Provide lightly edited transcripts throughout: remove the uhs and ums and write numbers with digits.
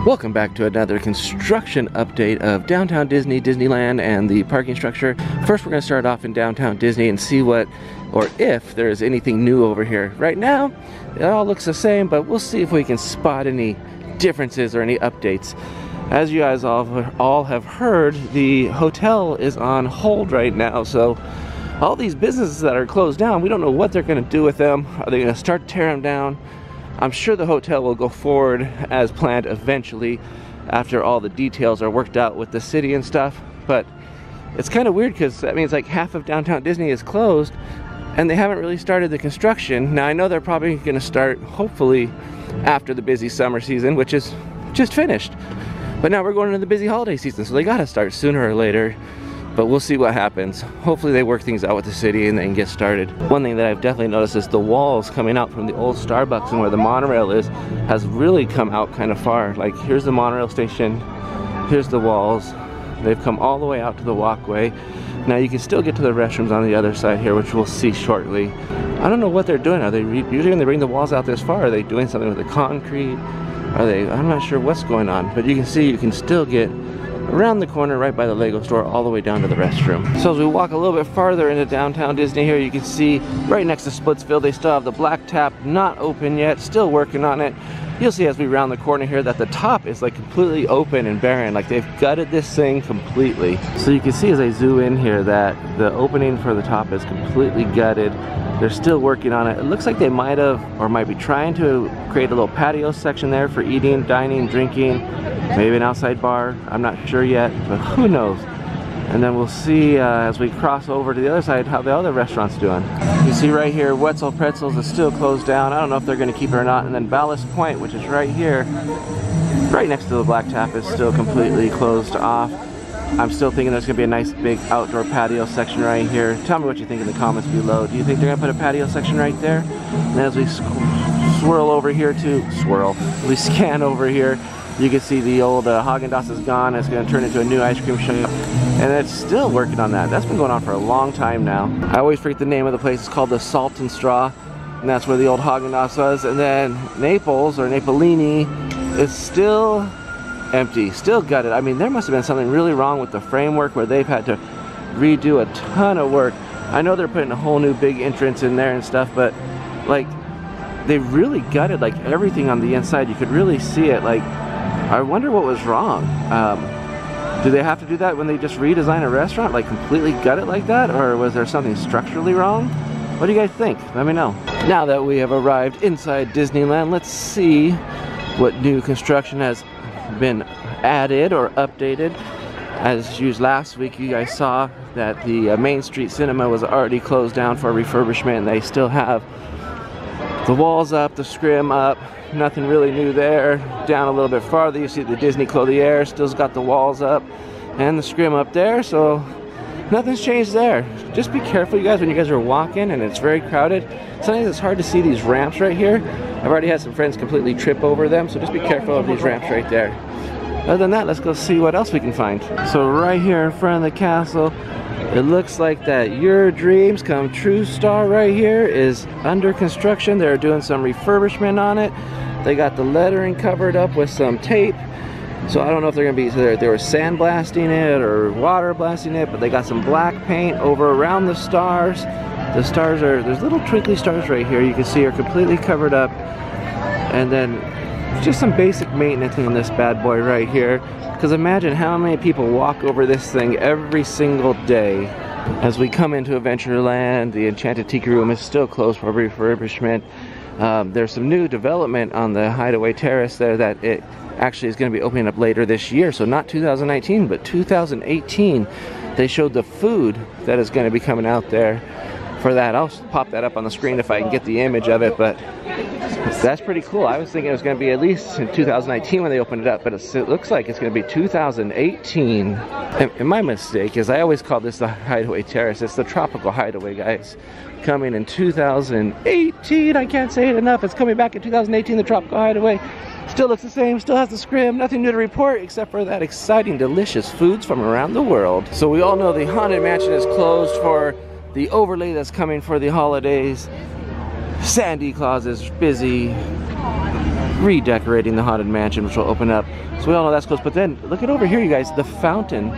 Welcome back to another construction update of Downtown Disney, Disneyland, and the parking structure. First, we're going to start off in Downtown Disney and see what, or if there is anything new over here. Right now, it all looks the same, but we'll see if we can spot any differences or any updates. As you guys all have heard, the hotel is on hold right now, so all these businesses that are closed down, we don't know what they're going to do with them. Are they going to start tearing them down? I'm sure the hotel will go forward as planned eventually after all the details are worked out with the city and stuff, but it's kind of weird because that means like half of Downtown Disney is closed and they haven't really started the construction. Now I know they're probably going to start hopefully after the busy summer season, which is just finished, but now we're going into the busy holiday season, so they got to start sooner or later. But we'll see what happens. Hopefully they work things out with the city and then get started. One thing that I've definitely noticed is the walls coming out from the old Starbucks and where the monorail is has really come out kind of far. Like here's the monorail station, here's the walls. They've come all the way out to the walkway. Now you can still get to the restrooms on the other side here, which we'll see shortly. I don't know what they're doing. Are they usually when they bring the walls out this far, are they doing something with the concrete? Are they, I'm not sure what's going on, but you can see you can still get around the corner right by the Lego store all the way down to the restroom. So as we walk a little bit farther into Downtown Disney here, you can see right next to Splitsville they still have the black tap not open yet, still working on it. You'll see as we round the corner here that the top is like completely open and barren, like they've gutted this thing completely. So you can see as I zoom in here that the opening for the top is completely gutted. They're still working on it. It looks like they might have or might be trying to create a little patio section there for eating, dining, drinking, maybe an outside bar. I'm not sure yet, but who knows. And then we'll see as we cross over to the other side how the other restaurant's doing. You see right here, Wetzel Pretzels is still closed down. I don't know if they're going to keep it or not. And then Ballast Point, which is right here, right next to the black tap, is still completely closed off. I'm still thinking there's going to be a nice big outdoor patio section right here. Tell me what you think in the comments below. Do you think they're going to put a patio section right there? And as we swirl over here we scan over here, you can see the old Haagen-Dazs is gone. It's going to turn into a new ice cream shop. And it's still working on that. That's been going on for a long time now. I always forget the name of the place. It's called the Salt and Straw. And that's where the old Haagen-Dazs was. And then Naples, or Napolini, is still empty, still gutted. I mean, there must have been something really wrong with the framework where they've had to redo a ton of work. I know they're putting a whole new big entrance in there and stuff, but like, they really gutted like everything on the inside. You could really see it. Like, I wonder what was wrong. Do they have to do that when they just redesign a restaurant, like completely gut it like that? Or was there something structurally wrong? What do you guys think? Let me know. Now that we have arrived inside Disneyland, let's see what new construction has been added or updated. As used last week, you guys saw that the Main Street Cinema was already closed down for refurbishment, and they still have the walls up, the scrim up. Nothing really new there. Down a little bit farther, you see the Disney Clothier still's got the walls up and the scrim up there, so nothing's changed there. Just be careful, you guys, when you guys are walking and it's very crowded. Sometimes it's hard to see these ramps right here. I've already had some friends completely trip over them, so just be careful of these ramps right there. Other than that, let's go see what else we can find. So right here in front of the castle, it looks like that Your Dreams Come True star right here is under construction. They're doing some refurbishment on it. They got the lettering covered up with some tape. So I don't know if they're going to be, so they were sandblasting it or water blasting it, but they got some black paint over around the stars. The stars are, there's little twinkly stars right here you can see are completely covered up. And then just some basic maintenance on this bad boy right here. Because imagine how many people walk over this thing every single day. As we come into Adventureland, the Enchanted Tiki Room is still closed for refurbishment. There's some new development on the Hideaway Terrace there that it actually is going to be opening up later this year. So not 2019, but 2018. They showed the food that is going to be coming out there for that. I'll pop that up on the screen if I can get the image of it, but that's pretty cool. I was thinking it was going to be at least in 2019 when they opened it up, but it looks like it's going to be 2018. And my mistake is I always call this the Hideaway Terrace. It's the Tropical Hideaway, guys. Coming in 2018. I can't say it enough. It's coming back in 2018, the Tropical Hideaway. Still looks the same, still has the scrim, nothing new to report except for that exciting, delicious foods from around the world. So we all know the Haunted Mansion is closed for the overlay that's coming for the holidays. Sandy Claus is busy redecorating the Haunted Mansion, which will open up. So we all know that's close. But then look at over here, you guys, the fountain.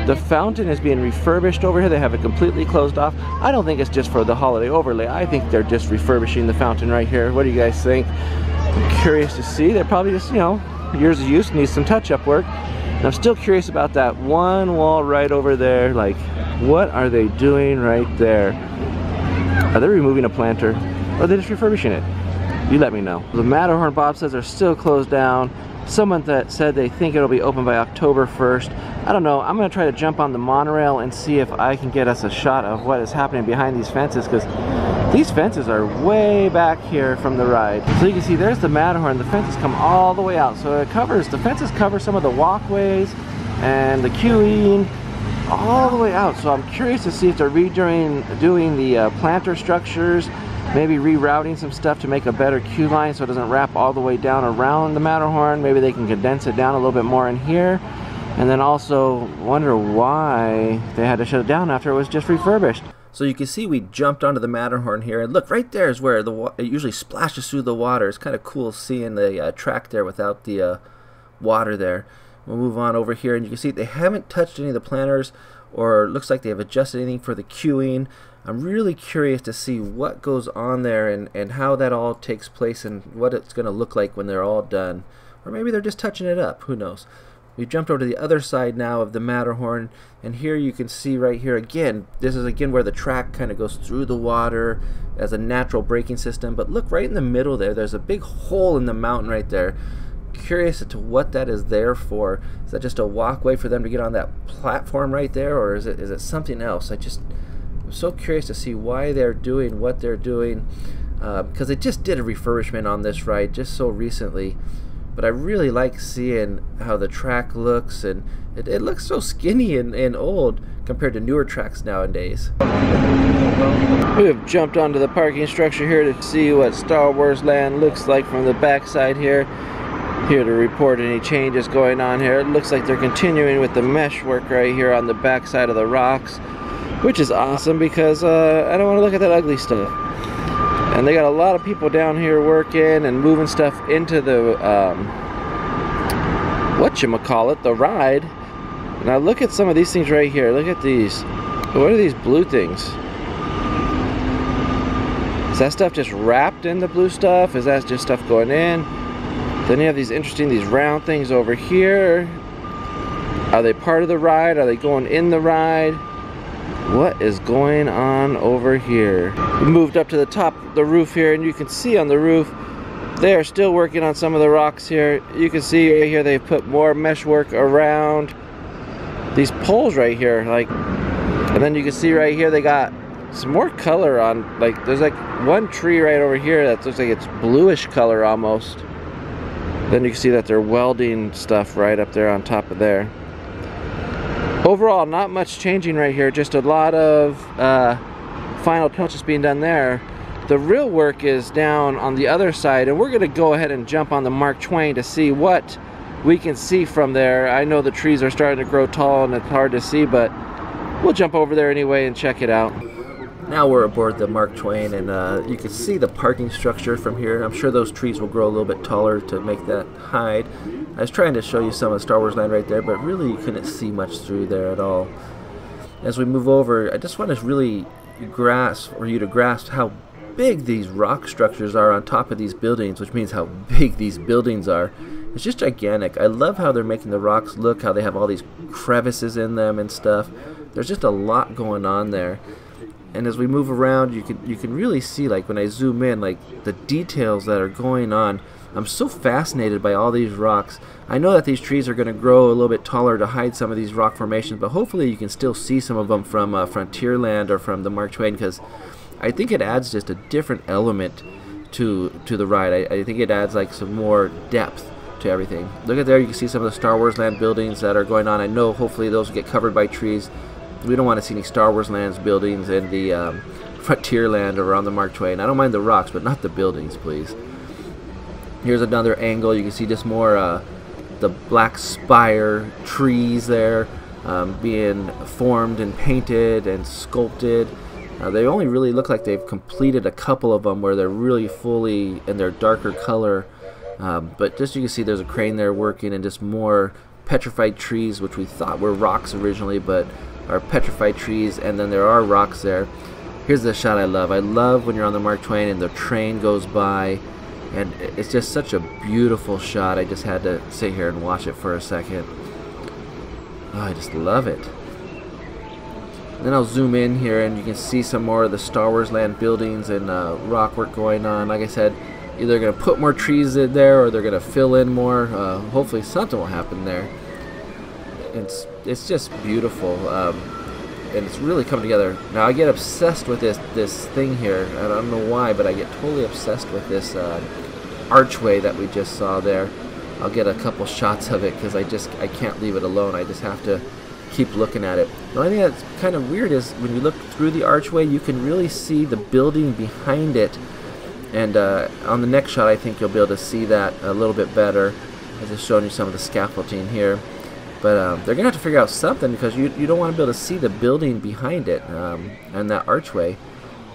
The fountain is being refurbished over here. They have it completely closed off. I don't think it's just for the holiday overlay. I think they're just refurbishing the fountain right here. What do you guys think? I'm curious to see. They're probably just, you know, years of use, needs some touch-up work. And I'm still curious about that one wall right over there. Like, what are they doing right there? Are they removing a planter? Or are they just refurbishing it? You let me know. The Matterhorn bobsleds are still closed down. Someone that said they think it'll be open by October 1st. I don't know. I'm going to try to jump on the monorail and see if I can get us a shot of what is happening behind these fences, because these fences are way back here from the ride. So you can see there's the Matterhorn. The fences come all the way out. So it covers, the fences cover some of the walkways and the queuing all the way out. So I'm curious to see if they're doing the planter structures, maybe rerouting some stuff to make a better queue line so it doesn't wrap all the way down around the Matterhorn. Maybe they can condense it down a little bit more in here. And then also wonder why they had to shut it down after it was just refurbished. So you can see we jumped onto the Matterhorn here, and look, right there is where it usually splashes through the water. It's kind of cool seeing the track there without the water there. We'll move on over here, and you can see they haven't touched any of the planters, or looks like they have adjusted anything for the queuing. I'm really curious to see what goes on there and how that all takes place and what it's going to look like when they're all done. Or maybe they're just touching it up, who knows. We jumped over to the other side now of the Matterhorn, and here you can see right here again, this is again where the track kind of goes through the water as a natural braking system. But look right in the middle there, there's a big hole in the mountain right there. Curious as to what that is there for. Is that just a walkway for them to get on that platform right there, or is it something else? I'm so curious to see why they're doing what they're doing, because they just did a refurbishment on this ride just so recently. But I really like seeing how the track looks, and it looks so skinny and old compared to newer tracks nowadays. We have jumped onto the parking structure here to see what Star Wars Land looks like from the backside here. Here to report any changes going on here. It looks like they're continuing with the mesh work right here on the backside of the rocks, which is awesome because I don't want to look at that ugly stuff. And they got a lot of people down here working and moving stuff into the whatchamacallit, the ride. Now look at some of these things right here. Look at these. What are these blue things? Is that stuff just wrapped in the blue stuff? Is that just stuff going in? Then you have these these round things over here. Are they part of the ride? Are they going in the ride? What is going on over here? We moved up to the top of the roof here, and you can see on the roof they are still working on some of the rocks here. You can see right here they've put more mesh work around these poles right here, like, and then you can see right here they got some more color on, like there's like one tree right over here that looks like it's bluish color almost. Then you can see that they're welding stuff right up there on top of there. Overall, not much changing right here, just a lot of final touches being done there. The real work is down on the other side, and we're going to go ahead and jump on the Mark Twain to see what we can see from there. I know the trees are starting to grow tall and it's hard to see, but we'll jump over there anyway and check it out. Now we're aboard the Mark Twain, and you can see the parking structure from here. I'm sure those trees will grow a little bit taller to make that hide. I was trying to show you some of Star Wars Land right there, but really you couldn't see much through there at all. As we move over, I just want to really grasp, or you to grasp, how big these rock structures are on top of these buildings, which means how big these buildings are. It's just gigantic. I love how they're making the rocks look, how they have all these crevices in them and stuff. There's just a lot going on there. And as we move around, you can really see, like when I zoom in, like the details that are going on. I'm so fascinated by all these rocks. I know that these trees are going to grow a little bit taller to hide some of these rock formations, but hopefully you can still see some of them from Frontierland or from the Mark Twain, because I think it adds just a different element to the ride. I think it adds like some more depth to everything. Look at there, you can see some of the Star Wars Land buildings that are going on. I know hopefully those will get covered by trees. We don't want to see any Star Wars Land's buildings in the Frontierland or on the Mark Twain. I don't mind the rocks, but not the buildings, please. Here's another angle. You can see just more the black spire trees there being formed and painted and sculpted. They only really look like they've completed a couple of them where they're really fully in their darker color But just you can see there's a crane there working, and just more petrified trees, which we thought were rocks originally, but are petrified trees, and then there are rocks there. Here's the shot I love. I love when you're on the Mark Twain and the train goes by, and it's just such a beautiful shot. I just had to sit here and watch it for a second. Oh, I just love it. Then I'll zoom in here and you can see some more of the Star Wars Land buildings and rock work going on. Like I said, either they're going to put more trees in there or they're going to fill in more. Hopefully something will happen there. It's just beautiful. And it's really come together. Now I get obsessed with this thing here. I don't know why, but I get totally obsessed with this archway that we just saw there. I'll get a couple shots of it because I can't leave it alone. I just have to keep looking at it. The only thing that's kind of weird is when you look through the archway, you can really see the building behind it. And on the next shot, I think you'll be able to see that a little bit better. I'm just showing you some of the scaffolding here. But they're going to have to figure out something because you don't want to be able to see the building behind it and that archway.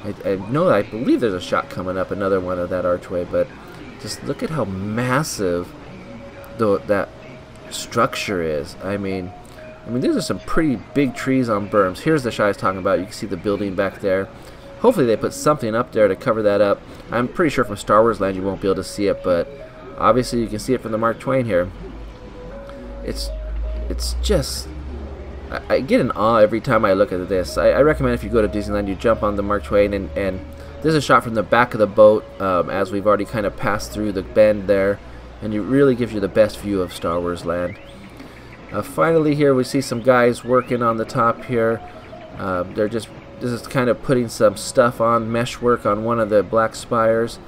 I believe there's a shot coming up, another one of that archway, but just look at how massive that structure is. I mean, these are some pretty big trees on berms. Here's the shot I was talking about. You can see the building back there. Hopefully they put something up there to cover that up. I'm pretty sure from Star Wars Land you won't be able to see it, but obviously you can see it from the Mark Twain here. It's just, I get in awe every time I look at this. I recommend if you go to Disneyland, you jump on the Mark Twain, and this is a shot from the back of the boat as we've already kind of passed through the bend there, and it really gives you the best view of Star Wars Land. Finally here we see some guys working on the top here. This is kind of putting some stuff on, mesh work on one of the black spires.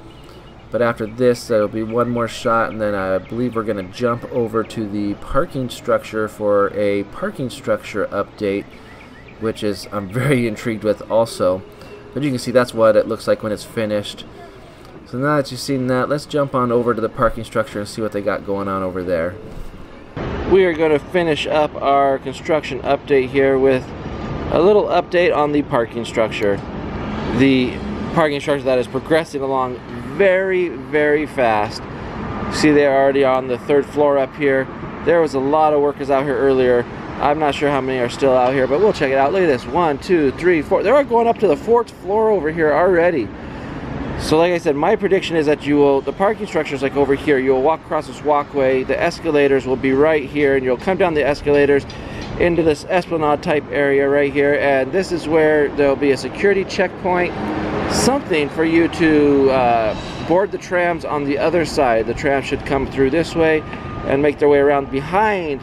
But after this, there'll be one more shot, and then I believe we're going to jump over to the parking structure for a parking structure update, which is I'm very intrigued with also. But you can see that's what it looks like when it's finished. So now that you've seen that, let's jump on over to the parking structure and see what they got going on over there. We are going to finish up our construction update here with a little update on the parking structure. The parking structure that is progressing along very, very fast. See, they're already on the 3rd floor up here. There was a lot of workers out here earlier. I'm not sure how many are still out here, but we'll check it out. Look at this, 1, 2, 3, 4. They're going up to the 4th floor over here already. So like I said, my prediction is that the parking structure is like over here. You'll walk across this walkway, the escalators will be right here, and you'll come down the escalators into this esplanade type area right here, and this is where there'll be a security checkpoint, something for you to board the trams on the other side. The trams should come through this way and make their way around behind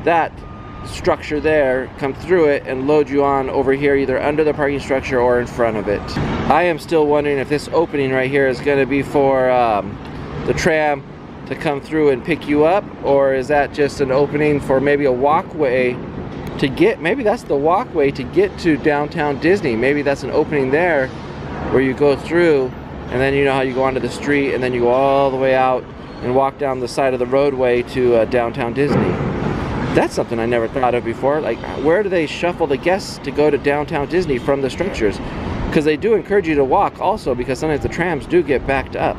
that structure there, come through it and load you on over here, either under the parking structure or in front of it. I am still wondering if this opening right here is going to be for the tram to come through and pick you up, or is that just an opening for maybe a walkway to get, maybe that's the walkway to get to downtown Disney. Maybe that's an opening there where you go through, and then you know how you go onto the street and then you go all the way out and walk down the side of the roadway to downtown Disney. That's something I never thought of before. Like, where do they shuffle the guests to go to downtown Disney from the structures? Because they do encourage you to walk also, because sometimes the trams do get backed up.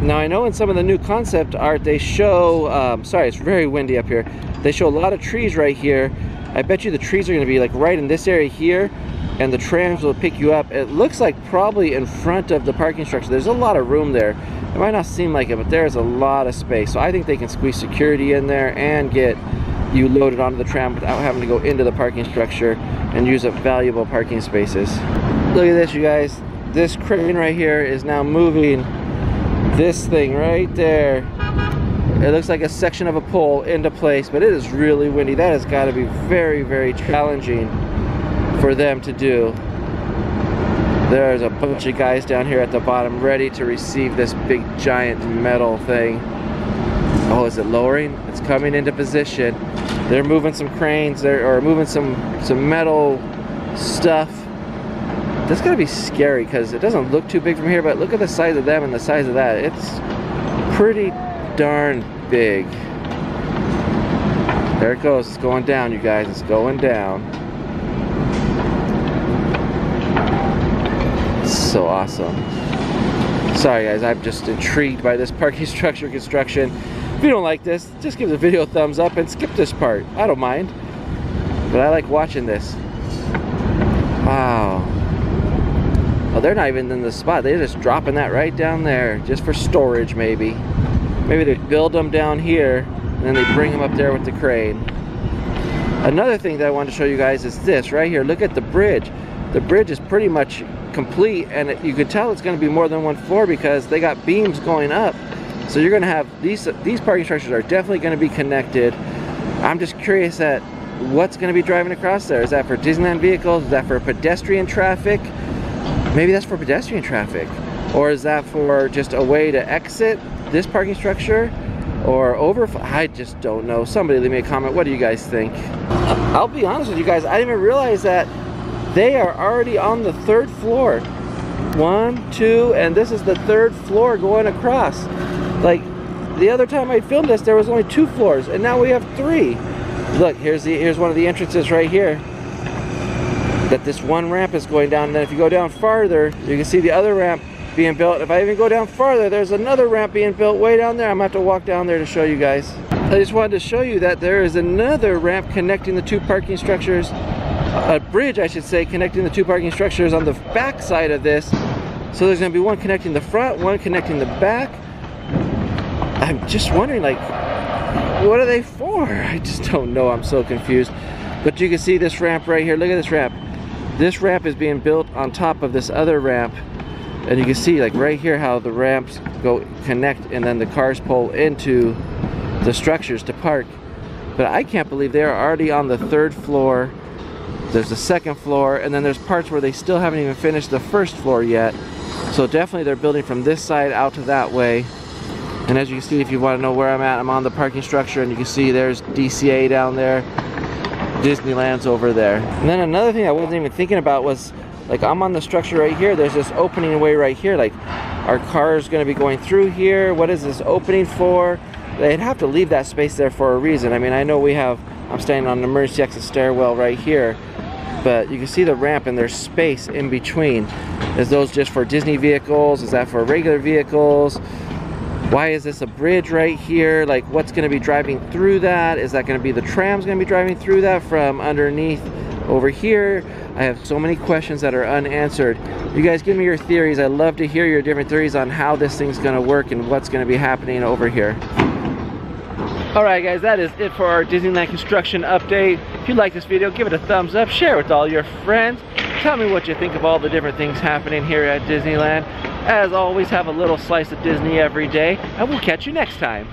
Now I know in some of the new concept art they show, sorry, it's very windy up here. They show a lot of trees right here. I bet you the trees are going to be like right in this area here, and the trams will pick you up. It looks like probably in front of the parking structure. There's a lot of room there. It might not seem like it, but there's a lot of space. So I think they can squeeze security in there and get you loaded onto the tram without having to go into the parking structure and use up valuable parking spaces. Look at this, you guys. This crane right here is now moving this thing right there. It looks like a section of a pole into place, but it is really windy. That has got to be very, very challenging for them to do. There's a bunch of guys down here at the bottom ready to receive this big giant metal thing. Oh, is it lowering? It's coming into position. They're moving some cranes, or moving some metal stuff. That's gonna be scary because it doesn't look too big from here, but look at the size of them and the size of that. It's pretty darn big. There it goes. It's going down, you guys. It's going down. It's so awesome. Sorry guys, I'm just intrigued by this parking structure construction. If you don't like this, just give the video a thumbs up and skip this part. I don't mind. But I like watching this. Wow. Oh, they're not even in the spot. They're just dropping that right down there, just for storage maybe. Maybe they build them down here, and then they bring them up there with the crane. Another thing that I wanted to show you guys is this right here. Look at the bridge. The bridge is pretty much complete, and you can tell it's going to be more than one floor because they got beams going up. So you're going to have these parking structures are definitely going to be connected. I'm just curious at what's going to be driving across there. Is that for Disneyland vehicles? Is that for pedestrian traffic? Maybe that's for pedestrian traffic. Or is that for just a way to exit this parking structure? Or I just don't know. Somebody leave me a comment. What do you guys think? I'll be honest with you guys, I didn't even realize that they are already on the 3rd floor. 1, 2, and this is the 3rd floor going across. Like, the other time I filmed this, there was only 2 floors, and now we have 3. Look, here's one of the entrances right here. That this one ramp is going down, and then if you go down farther, you can see the other ramp being built. If I even go down farther, there's another ramp being built way down there. I'm gonna have to walk down there to show you guys. I just wanted to show you that there is another ramp connecting the 2 parking structures, a bridge I should say, connecting the 2 parking structures on the back side of this. So there's gonna be one connecting the front, one connecting the back. I'm just wondering, like, what are they for? I just don't know. I'm so confused. But you can see this ramp right here. Look at this ramp. This ramp is being built on top of this other ramp. And you can see, like, right here how the ramps go connect and then the cars pull into the structures to park. But I can't believe they are already on the 3rd floor. There's the 2nd floor, and then there's parts where they still haven't even finished the 1st floor yet. So definitely they're building from this side out to that way. And as you can see, if you want to know where I'm at, I'm on the parking structure, and you can see there's DCA down there. Disneyland's over there. And then another thing I wasn't even thinking about was, like, I'm on the structure right here. There's this opening way right here. Like, our car is going to be going through here. What is this opening for? They'd have to leave that space there for a reason. I mean, I know I'm standing on an emergency exit stairwell right here, but you can see the ramp and there's space in between. Is those just for Disney vehicles? Is that for regular vehicles? Why is this a bridge right here? Like, what's going to be driving through that? Is that going to be the trams going to be driving through that from underneath over here? I have so many questions that are unanswered. You guys give me your theories. I love to hear your different theories on how this thing's going to work and what's going to be happening over here. Alright guys, that is it for our Disneyland construction update. If you like this video, give it a thumbs up, share it with all your friends. Tell me what you think of all the different things happening here at Disneyland. As always, have a little slice of Disney every day, and we'll catch you next time.